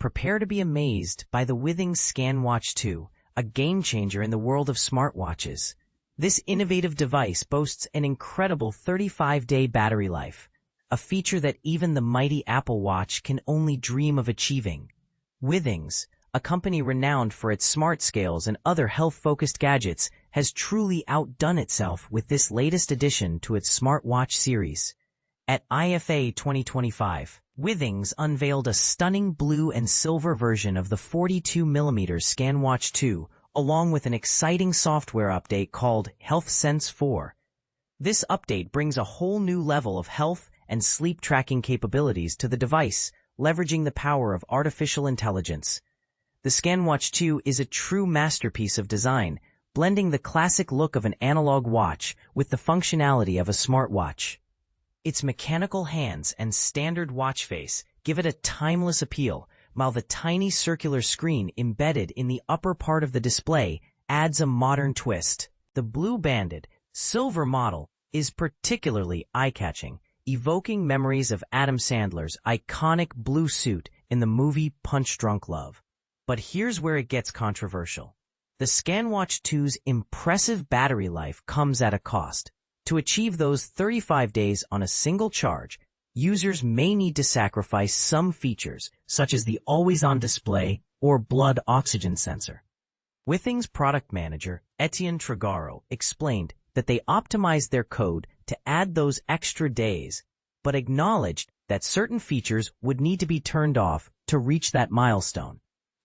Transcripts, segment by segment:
prepare to be amazed by the Withings ScanWatch 2, a game-changer in the world of smartwatches. This innovative device boasts an incredible 35-day battery life, a feature that even the mighty Apple Watch can only dream of achieving. Withings, a company renowned for its smart scales and other health-focused gadgets, has truly outdone itself with this latest addition to its smartwatch series. At IFA 2025, Withings unveiled a stunning blue and silver version of the 42mm ScanWatch 2, along with an exciting software update called HealthSense 4. This update brings a whole new level of health and sleep tracking capabilities to the device, leveraging the power of artificial intelligence. The ScanWatch 2 is a true masterpiece of design, blending the classic look of an analog watch with the functionality of a smartwatch. Its mechanical hands and standard watch face give it a timeless appeal, while the tiny circular screen embedded in the upper part of the display adds a modern twist. The blue-banded, silver model is particularly eye-catching, evoking memories of Adam Sandler's iconic blue suit in the movie Punch Drunk Love. But here's where it gets controversial. The ScanWatch 2's impressive battery life comes at a cost. To achieve those 35 days on a single charge, users may need to sacrifice some features, such as the always-on display or blood oxygen sensor. Withings product manager Etienne Trigaro explained that they optimized their code to add those extra days, but acknowledged that certain features would need to be turned off to reach that milestone.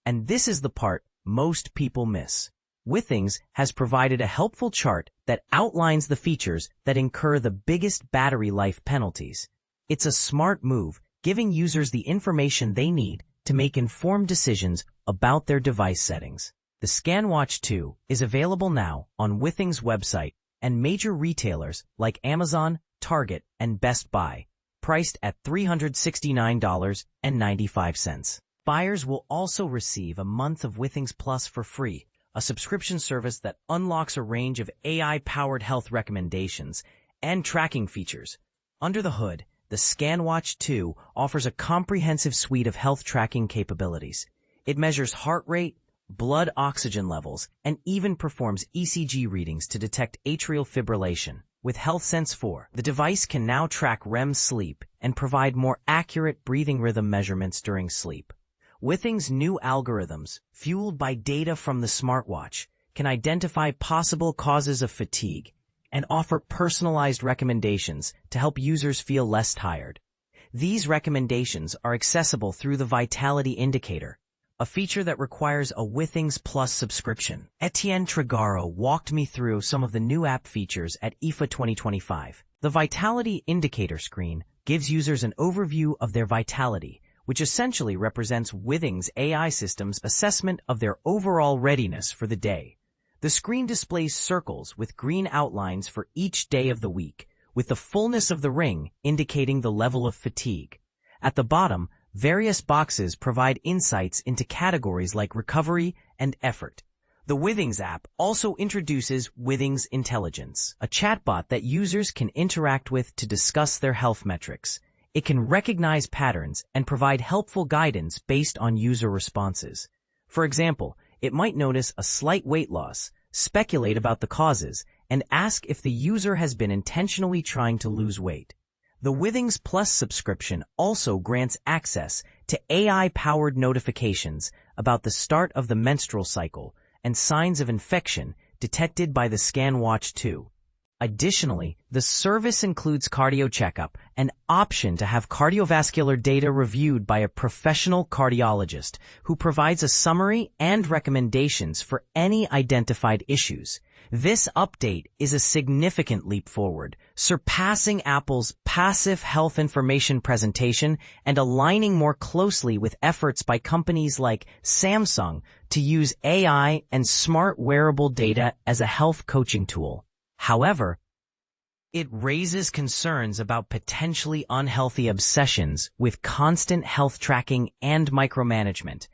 And this is the part most people miss. Withings has provided a helpful chart that outlines the features that incur the biggest battery life penalties. It's a smart move, giving users the information they need to make informed decisions about their device settings. The ScanWatch 2 is available now on Withings' website and major retailers like Amazon, Target, and Best Buy, priced at $369.95. Buyers will also receive a month of Withings Plus for free, a subscription service that unlocks a range of AI-powered health recommendations and tracking features. Under the hood, the ScanWatch 2 offers a comprehensive suite of health tracking capabilities. It measures heart rate, blood oxygen levels, and even performs ECG readings to detect atrial fibrillation. With HealthSense 4, the device can now track REM sleep and provide more accurate breathing rhythm measurements during sleep. Withings' new algorithms, fueled by data from the smartwatch, can identify possible causes of fatigue and offer personalized recommendations to help users feel less tired. These recommendations are accessible through the Vitality Indicator, a feature that requires a Withings Plus subscription. Etienne Trigaro walked me through some of the new app features at IFA 2025. The Vitality Indicator screen gives users an overview of their vitality, which essentially represents Withings' AI system's assessment of their overall readiness for the day. The screen displays circles with green outlines for each day of the week, with the fullness of the ring indicating the level of fatigue. At the bottom, various boxes provide insights into categories like recovery and effort. The Withings app also introduces Withings Intelligence, a chatbot that users can interact with to discuss their health metrics. It can recognize patterns and provide helpful guidance based on user responses. For example, it might notice a slight weight loss, speculate about the causes, and ask if the user has been intentionally trying to lose weight. The Withings Plus subscription also grants access to AI-powered notifications about the start of the menstrual cycle and signs of infection detected by the ScanWatch 2. Additionally, the service includes cardio checkup, an option to have cardiovascular data reviewed by a professional cardiologist who provides a summary and recommendations for any identified issues. This update is a significant leap forward, surpassing Apple's passive health information presentation and aligning more closely with efforts by companies like Samsung to use AI and smart wearable data as a health coaching tool. However, it raises concerns about potentially unhealthy obsessions with constant health tracking and micromanagement.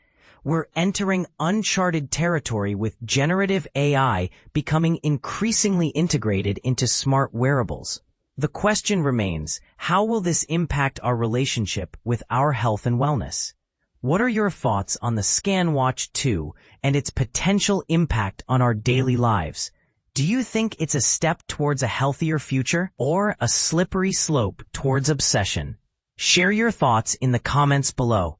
We're entering uncharted territory with generative AI becoming increasingly integrated into smart wearables. The question remains, how will this impact our relationship with our health and wellness? What are your thoughts on the ScanWatch 2 and its potential impact on our daily lives? Do you think it's a step towards a healthier future or a slippery slope towards obsession? Share your thoughts in the comments below.